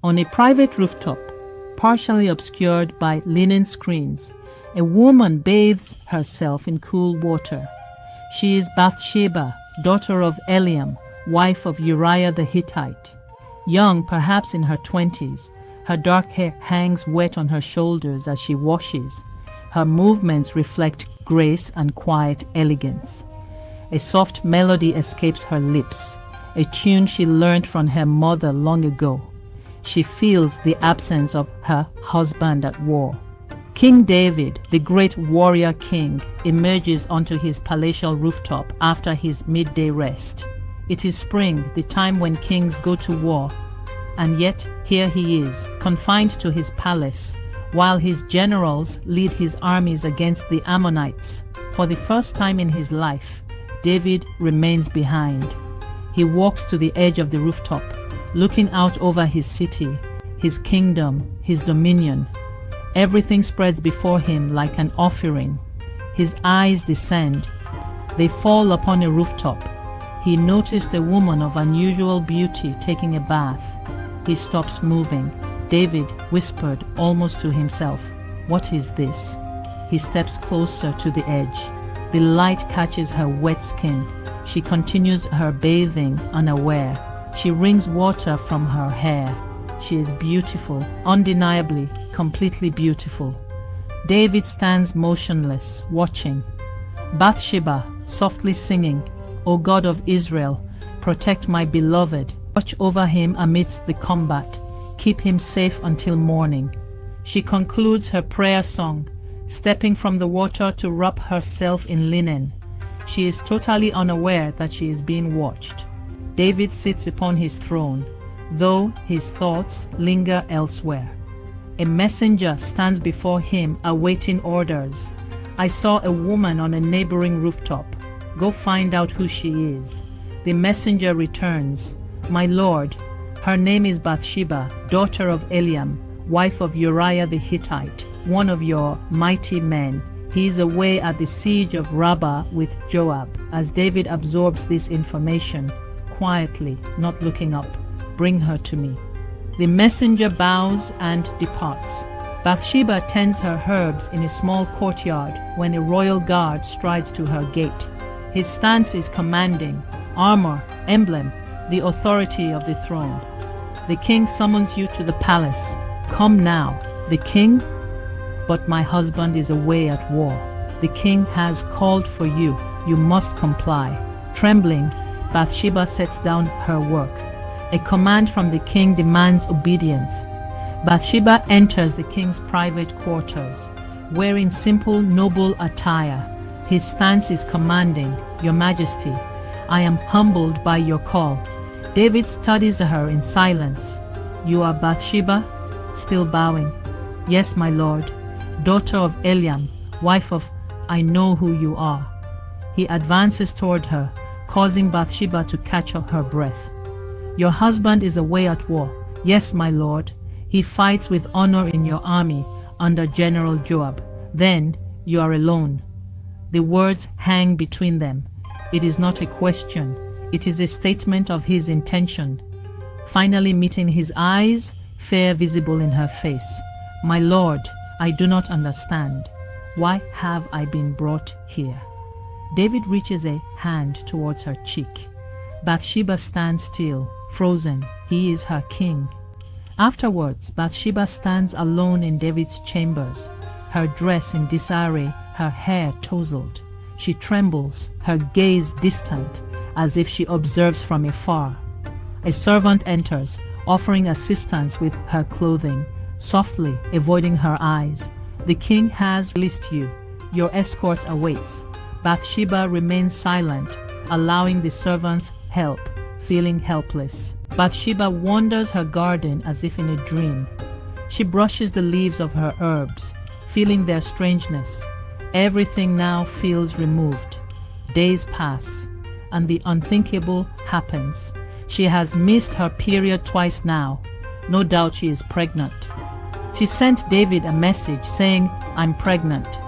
On a private rooftop, partially obscured by linen screens, a woman bathes herself in cool water. She is Bathsheba, daughter of Eliam, wife of Uriah the Hittite. Young, perhaps in her 20s, her dark hair hangs wet on her shoulders as she washes. Her movements reflect grace and quiet elegance. A soft melody escapes her lips, a tune she learned from her mother long ago. She feels the absence of her husband at war. King David, the great warrior king, emerges onto his palatial rooftop after his midday rest. It is spring, the time when kings go to war, and yet here he is, confined to his palace, while his generals lead his armies against the Ammonites. For the first time in his life, David remains behind. He walks to the edge of the rooftop, looking out over his city, his kingdom, his dominion. Everything spreads before him like an offering. His eyes descend. They fall upon a rooftop. He noticed a woman of unusual beauty taking a bath. He stops moving. David whispered almost to himself, "What is this?" He steps closer to the edge. The light catches her wet skin. She continues her bathing unaware. She wrings water from her hair. She is beautiful, undeniably, completely beautiful. David stands motionless, watching. Bathsheba, softly singing, "O God of Israel, protect my beloved. Watch over him amidst the combat. Keep him safe until morning." She concludes her prayer song, stepping from the water to wrap herself in linen. She is totally unaware that she is being watched. David sits upon his throne, though his thoughts linger elsewhere. A messenger stands before him awaiting orders. "I saw a woman on a neighboring rooftop. Go find out who she is." The messenger returns. "My lord, her name is Bathsheba, daughter of Eliam, wife of Uriah the Hittite, one of your mighty men. He is away at the siege of Rabbah with Joab." As David absorbs this information, quietly, not looking up, "Bring her to me." The messenger bows and departs. Bathsheba tends her herbs in a small courtyard when a royal guard strides to her gate. His stance is commanding, armor, emblem, the authority of the throne. "The king summons you to the palace. Come now." "The king? But my husband is away at war. The king has called for you. You must comply." Trembling, Bathsheba sets down her work. A command from the king demands obedience. Bathsheba enters the king's private quarters, wearing simple, noble attire. His stance is commanding, "Your Majesty, I am humbled by your call." David studies her in silence. "You are Bathsheba?" Still bowing. "Yes, my lord. Daughter of Eliam, wife of I know who you are." He advances toward her, causing Bathsheba to catch her breath. "Your husband is away at war." "Yes, my lord. He fights with honor in your army under General Joab. Then you are alone." The words hang between them. It is not a question. It is a statement of his intention. Finally meeting his eyes, fear visible in her face. "My lord, I do not understand. Why have I been brought here?" David reaches a hand towards her cheek. Bathsheba stands still, frozen. He is her king. Afterwards, Bathsheba stands alone in David's chambers, her dress in disarray, her hair tousled. She trembles, her gaze distant, as if she observes from afar. A servant enters, offering assistance with her clothing, softly avoiding her eyes. "The king has released you. Your escort awaits." Bathsheba remains silent, allowing the servant's help, feeling helpless. Bathsheba wanders her garden as if in a dream. She brushes the leaves of her herbs, feeling their strangeness. Everything now feels removed. Days pass, and the unthinkable happens. She has missed her period twice now. No doubt she is pregnant. She sent David a message saying, "I'm pregnant."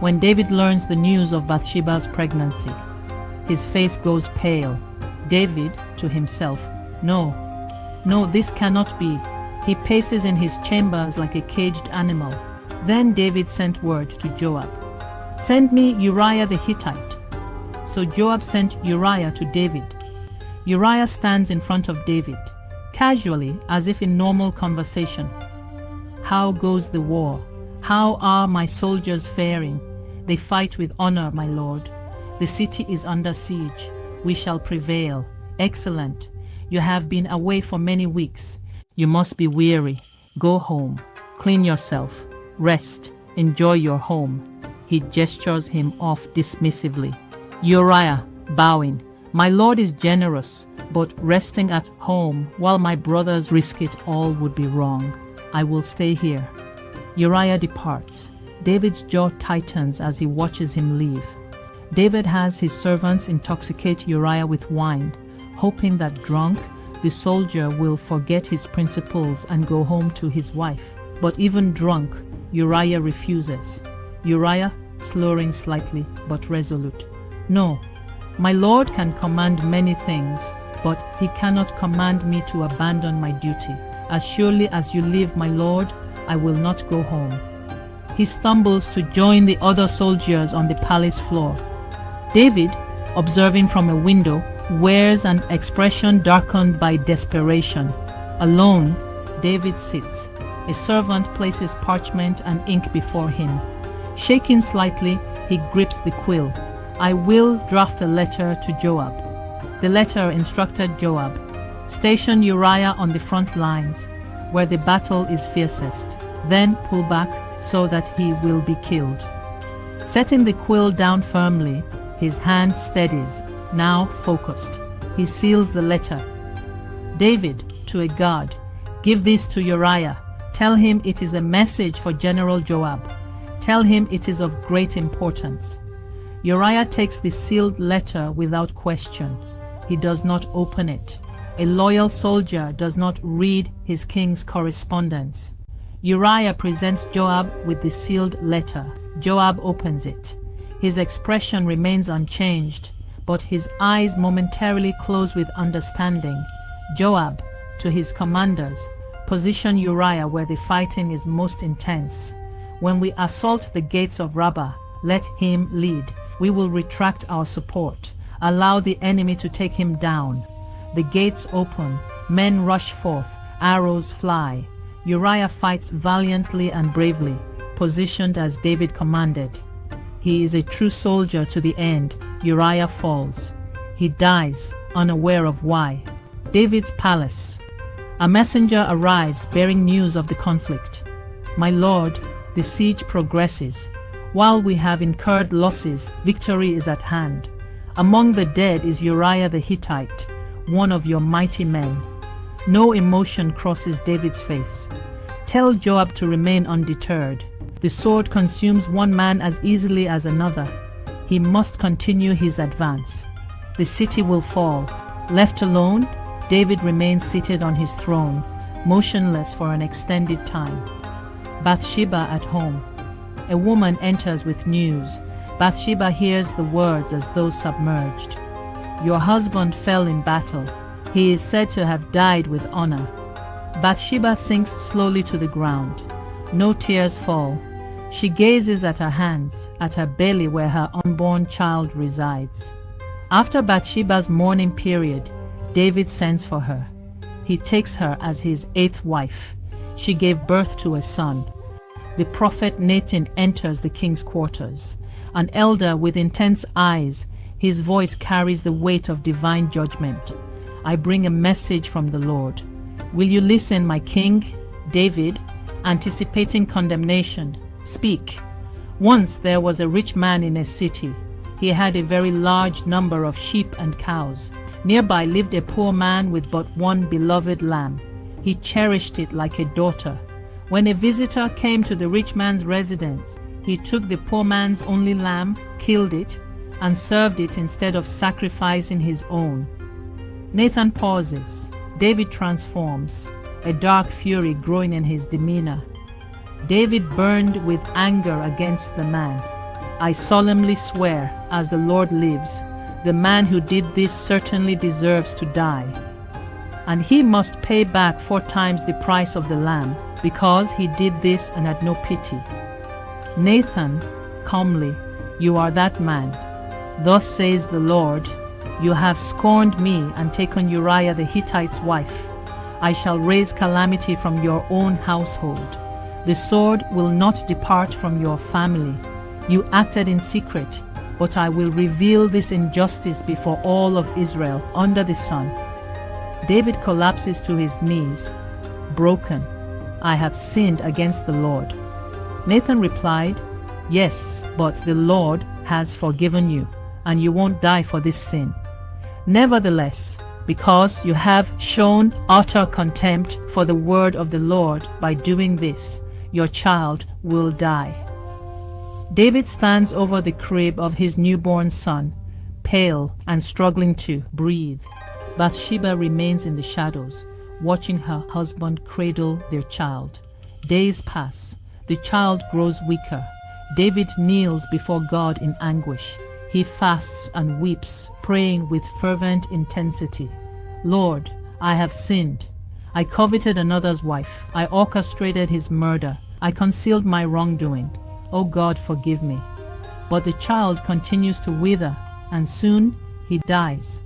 When David learns the news of Bathsheba's pregnancy, his face goes pale. David, to himself, No, this cannot be. He paces in his chambers like a caged animal. Then David sent word to Joab, "Send me Uriah the Hittite." So Joab sent Uriah to David. Uriah stands in front of David, casually, as if in normal conversation. "How goes the war? How are my soldiers faring? They fight with honor, my lord. The city is under siege. We shall prevail. Excellent. You have been away for many weeks. You must be weary. Go home. Clean yourself. Rest. Enjoy your home." He gestures him off dismissively. Uriah, bowing, "My lord is generous, but resting at home while my brothers risk it all would be wrong. I will stay here." Uriah departs. David's jaw tightens as he watches him leave. David has his servants intoxicate Uriah with wine, hoping that drunk, the soldier will forget his principles and go home to his wife. But even drunk, Uriah refuses. Uriah, slurring slightly but resolute. "No, my lord can command many things, but he cannot command me to abandon my duty. As surely as you live, my lord, I will not go home." He stumbles to join the other soldiers on the palace floor. David, observing from a window, wears an expression darkened by desperation. Alone, David sits. A servant places parchment and ink before him. Shaking slightly, he grips the quill. "I will draft a letter to Joab." The letter instructed Joab, "Station Uriah on the front lines, where the battle is fiercest. Then pull back so that he will be killed." Setting the quill down firmly, his hand steadies, now focused. He seals the letter. "David, to a guard, give this to Uriah. Tell him it is a message for General Joab. Tell him it is of great importance." Uriah takes the sealed letter without question. He does not open it. A loyal soldier does not read his king's correspondence. Uriah presents Joab with the sealed letter. Joab opens it. His expression remains unchanged, but his eyes momentarily close with understanding. Joab, to his commanders, "Position Uriah where the fighting is most intense. When we assault the gates of Rabbah, let him lead. We will retract our support. Allow the enemy to take him down." The gates open, men rush forth, arrows fly. Uriah fights valiantly and bravely, positioned as David commanded. He is a true soldier to the end. Uriah falls. He dies, unaware of why. David's palace. A messenger arrives bearing news of the conflict. "My lord, the siege progresses. While we have incurred losses, victory is at hand. Among the dead is Uriah the Hittite, one of your mighty men." No emotion crosses David's face. "Tell Joab to remain undeterred. The sword consumes one man as easily as another. He must continue his advance. The city will fall." Left alone, David remains seated on his throne, motionless for an extended time. Bathsheba at home. A woman enters with news. Bathsheba hears the words as though submerged. "Your husband fell in battle. He is said to have died with honor." Bathsheba sinks slowly to the ground. No tears fall. She gazes at her hands, at her belly where her unborn child resides. After Bathsheba's mourning period, David sends for her. He takes her as his 8th wife. She gave birth to a son. The prophet Nathan enters the king's quarters. An elder with intense eyes, his voice carries the weight of divine judgment. "I bring a message from the Lord. Will you listen, my king?" David, anticipating condemnation, "Speak." "Once there was a rich man in a city. He had a very large number of sheep and cows. Nearby lived a poor man with but one beloved lamb. He cherished it like a daughter. When a visitor came to the rich man's residence, he took the poor man's only lamb, killed it, and served it instead of sacrificing his own." Nathan pauses. David transforms, a dark fury growing in his demeanor. David burned with anger against the man. "I solemnly swear, as the Lord lives, the man who did this certainly deserves to die." and he must pay back 4 times the price of the lamb, because he did this and had no pity. Nathan, calmly, you are that man. Thus says the Lord, you have scorned me and taken Uriah the Hittite's wife. I shall raise calamity from your own household. The sword will not depart from your family. You acted in secret, but I will reveal this injustice before all of Israel under the sun. David collapses to his knees, broken. I have sinned against the Lord. Nathan replied, yes, but the Lord has forgiven you, and you won't die for this sin. Nevertheless, because you have shown utter contempt for the word of the Lord by doing this, your child will die. David stands over the crib of his newborn son, pale and struggling to breathe. Bathsheba remains in the shadows, watching her husband cradle their child. Days pass. The child grows weaker. David kneels before God in anguish. He fasts and weeps, praying with fervent intensity. Lord, I have sinned. I coveted another's wife. I orchestrated his murder. I concealed my wrongdoing. O God, forgive me. But the child continues to wither, and soon he dies.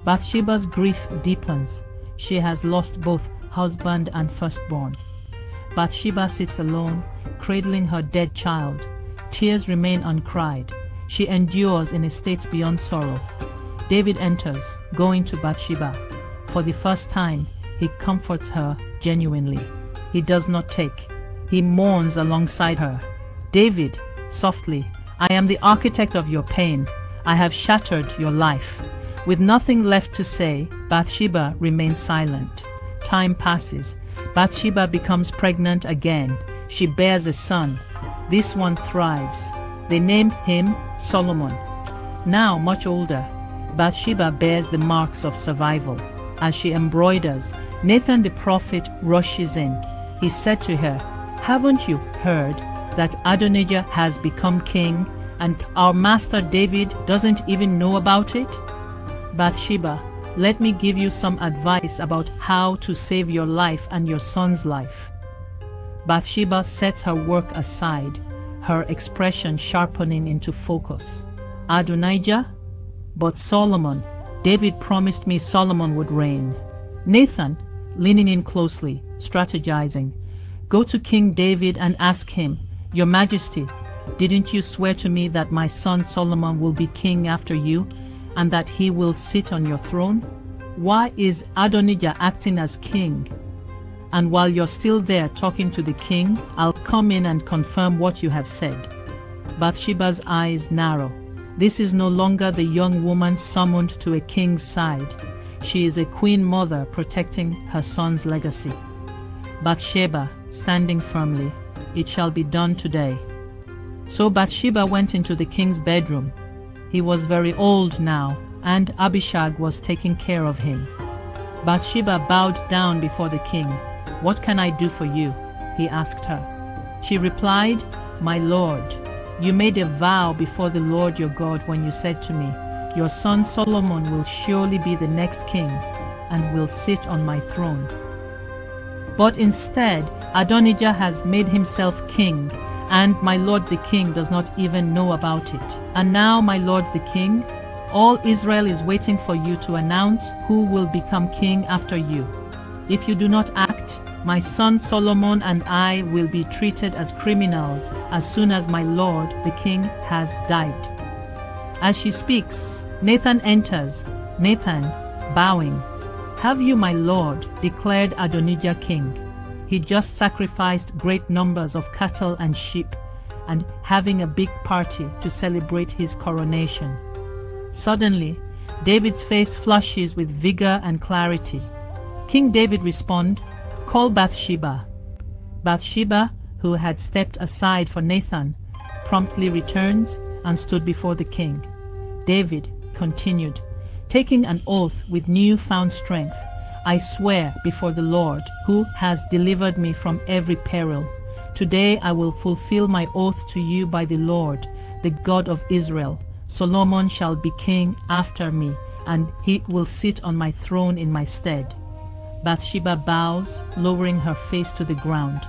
Bathsheba's grief deepens. She has lost both husband and firstborn. Bathsheba sits alone, cradling her dead child. Tears remain uncried. She endures in a state beyond sorrow. David enters, going to Bathsheba. For the first time, he comforts her genuinely. He does not take. He mourns alongside her. David, softly, I am the architect of your pain. I have shattered your life. With nothing left to say, Bathsheba remains silent. Time passes. Bathsheba becomes pregnant again. She bears a son. This one thrives. They name him Solomon. Now much older, Bathsheba bears the marks of survival. As she embroiders, Nathan the prophet rushes in. He said to her, haven't you heard that Adonijah has become king and our master David doesn't even know about it? Bathsheba, let me give you some advice about how to save your life and your son's life. Bathsheba sets her work aside, her expression sharpening into focus. Adonijah? But Solomon. David promised me Solomon would reign. Nathan, leaning in closely, strategizing. Go to King David and ask him, Your Majesty, didn't you swear to me that my son Solomon will be king after you, and that he will sit on your throne? Why is Adonijah acting as king? And while you're still there talking to the king, I'll come in and confirm what you have said. Bathsheba's eyes narrow. This is no longer the young woman summoned to a king's side. She is a queen mother protecting her son's legacy. Bathsheba, standing firmly, it shall be done today. So Bathsheba went into the king's bedroom. He was very old now, and Abishag was taking care of him. Bathsheba bowed down before the king. What can I do for you? He asked her. She replied, My lord, you made a vow before the Lord your God when you said to me, Your son Solomon will surely be the next king and will sit on my throne. But instead, Adonijah has made himself king, and my lord the king does not even know about it. And now, my lord the king, all Israel is waiting for you to announce who will become king after you. If you do not act, my son Solomon and I will be treated as criminals as soon as my lord the king has died. As she speaks, Nathan enters. Nathan, bowing, Have you, my lord, declared Adonijah king? He just sacrificed great numbers of cattle and sheep, and having a big party to celebrate his coronation. Suddenly, David's face flushes with vigor and clarity. King David responds, Call Bathsheba. Bathsheba, who had stepped aside for Nathan, promptly returns and stood before the king. David continued, taking an oath with newfound strength, I swear before the Lord, who has delivered me from every peril. Today I will fulfill my oath to you by the Lord, the God of Israel. Solomon shall be king after me, and he will sit on my throne in my stead. Bathsheba bows, lowering her face to the ground.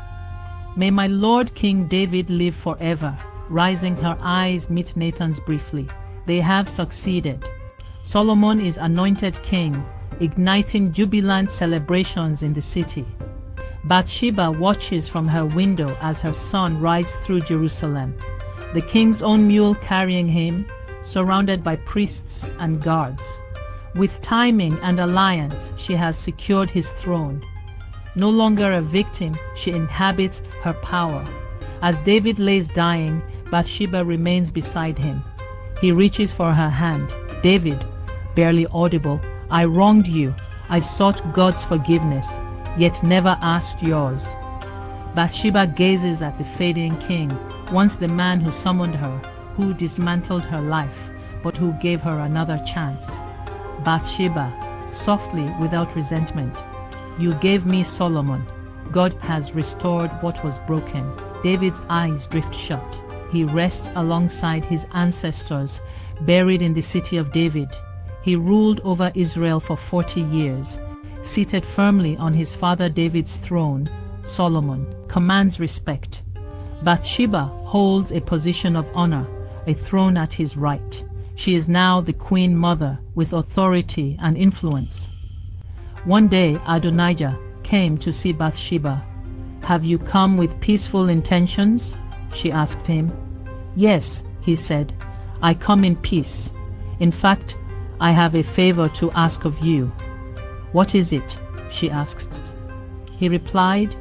May my Lord King David live forever. Rising, her eyes meet Nathan's briefly. They have succeeded. Solomon is anointed king, igniting jubilant celebrations in the city. Bathsheba watches from her window as her son rides through Jerusalem, the king's own mule carrying him, surrounded by priests and guards. With timing and alliance, she has secured his throne. No longer a victim, she inhabits her power. As David lays dying, Bathsheba remains beside him. He reaches for her hand. David, barely audible, I wronged you. I've sought God's forgiveness, yet never asked yours. Bathsheba gazes at the fading king, once the man who summoned her, who dismantled her life, but who gave her another chance. Bathsheba, softly, without resentment, you gave me Solomon. God has restored what was broken. David's eyes drift shut. He rests alongside his ancestors, buried in the city of David. He ruled over Israel for 40 years. Seated firmly on his father David's throne, Solomon commands respect. Bathsheba holds a position of honor, a throne at his right. She is now the queen mother with authority and influence. One day Adonijah came to see Bathsheba. Have you come with peaceful intentions? She asked him. Yes, he said, I come in peace. In fact, I have a favor to ask of you. What is it? She asked. He replied,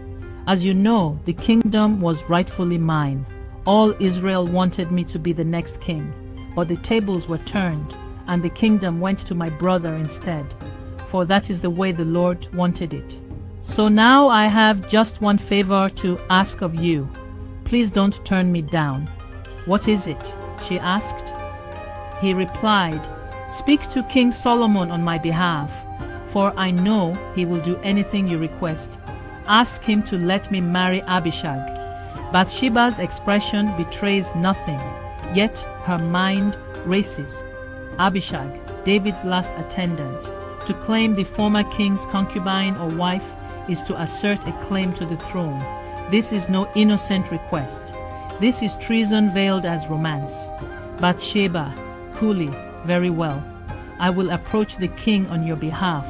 as you know, the kingdom was rightfully mine. All Israel wanted me to be the next king, but the tables were turned, and the kingdom went to my brother instead, for that is the way the Lord wanted it. So now I have just one favor to ask of you. Please don't turn me down. What is it? She asked. He replied, speak to King Solomon on my behalf, for I know he will do anything you request. Ask him to let me marry Abishag. Bathsheba's expression betrays nothing, yet her mind races. Abishag, David's last attendant. To claim the former king's concubine or wife is to assert a claim to the throne. This is no innocent request. This is treason veiled as romance. Bathsheba, coolly, very well. I will approach the king on your behalf.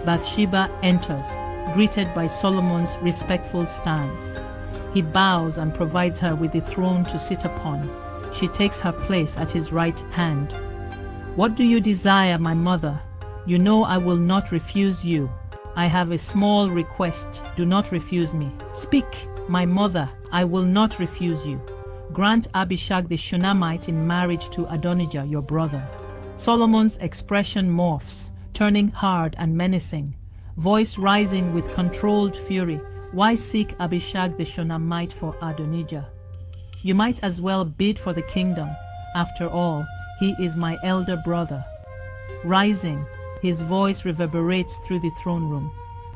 Bathsheba enters, greeted by Solomon's respectful stance. He bows and provides her with a throne to sit upon. She takes her place at his right hand. What do you desire, my mother? You know I will not refuse you. I have a small request. Do not refuse me. Speak, my mother. I will not refuse you. Grant Abishag the Shunammite in marriage to Adonijah, your brother. Solomon's expression morphs, turning hard and menacing, voice rising with controlled fury. Why seek Abishag the Shunammite for Adonijah? You might as well bid for the kingdom. After all, he is my elder brother. Rising, his voice reverberates through the throne room.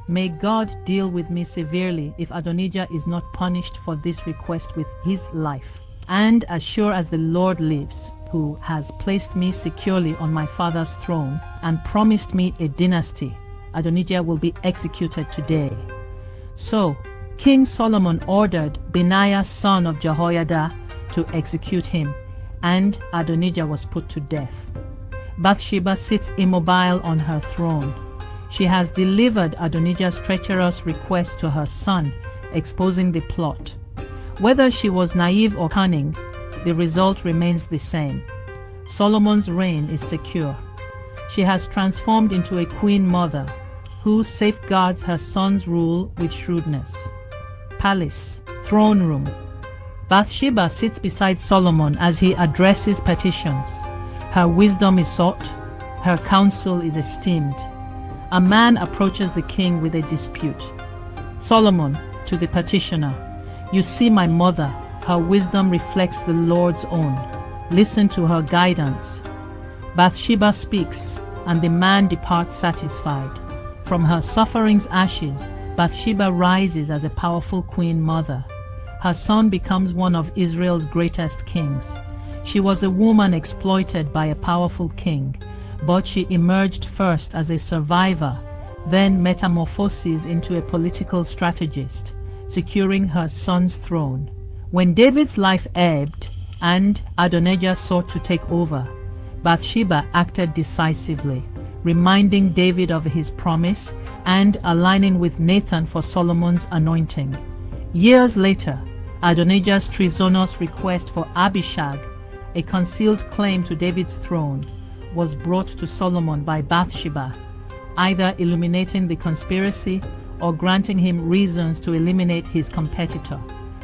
May God deal with me severely if Adonijah is not punished for this request with his life. And as sure as the Lord lives, who has placed me securely on my father's throne and promised me a dynasty, Adonijah will be executed today. So, King Solomon ordered Benaiah son of Jehoiada to execute him, and Adonijah was put to death. Bathsheba sits immobile on her throne. She has delivered Adonijah's treacherous request to her son, exposing the plot. Whether she was naive or cunning, the result remains the same. Solomon's reign is secure. She has transformed into a queen mother who safeguards her son's rule with shrewdness. Palace, throne room. Bathsheba sits beside Solomon as he addresses petitions. Her wisdom is sought, her counsel is esteemed. A man approaches the king with a dispute. Solomon, to the petitioner, you see my mother, her wisdom reflects the Lord's own. Listen to her guidance. Bathsheba speaks, and the man departs satisfied. From her suffering's ashes, Bathsheba rises as a powerful queen mother. Her son becomes one of Israel's greatest kings. She was a woman exploited by a powerful king, but she emerged first as a survivor, then metamorphoses into a political strategist, securing her son's throne. When David's life ebbed and Adonijah sought to take over, Bathsheba acted decisively, reminding David of his promise and aligning with Nathan for Solomon's anointing. Years later, Adonijah's treasonous request for Abishag, a concealed claim to David's throne, was brought to Solomon by Bathsheba, either illuminating the conspiracy or granting him reasons to eliminate his competitor.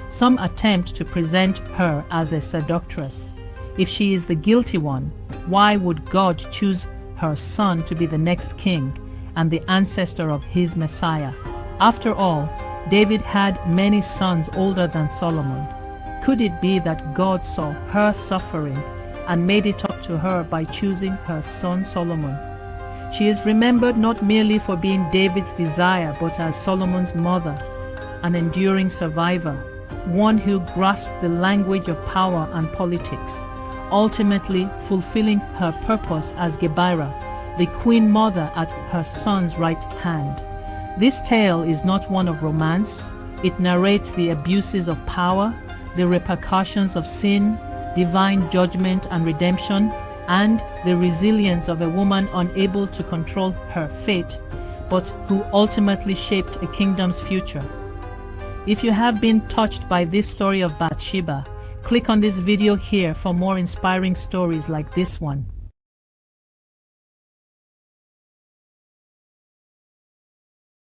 Some attempt to present her as a seductress. If she is the guilty one, why would God choose her son to be the next king and the ancestor of his Messiah? After all, David had many sons older than Solomon. Could it be that God saw her suffering and made it up to her by choosing her son Solomon? She is remembered not merely for being David's desire, but as Solomon's mother, an enduring survivor, one who grasped the language of power and politics, ultimately fulfilling her purpose as Gebirah, the queen mother at her son's right hand. This tale is not one of romance. It narrates the abuses of power, the repercussions of sin, divine judgment and redemption, and the resilience of a woman unable to control her fate, but who ultimately shaped a kingdom's future. If you have been touched by this story of Bathsheba, click on this video here for more inspiring stories like this one.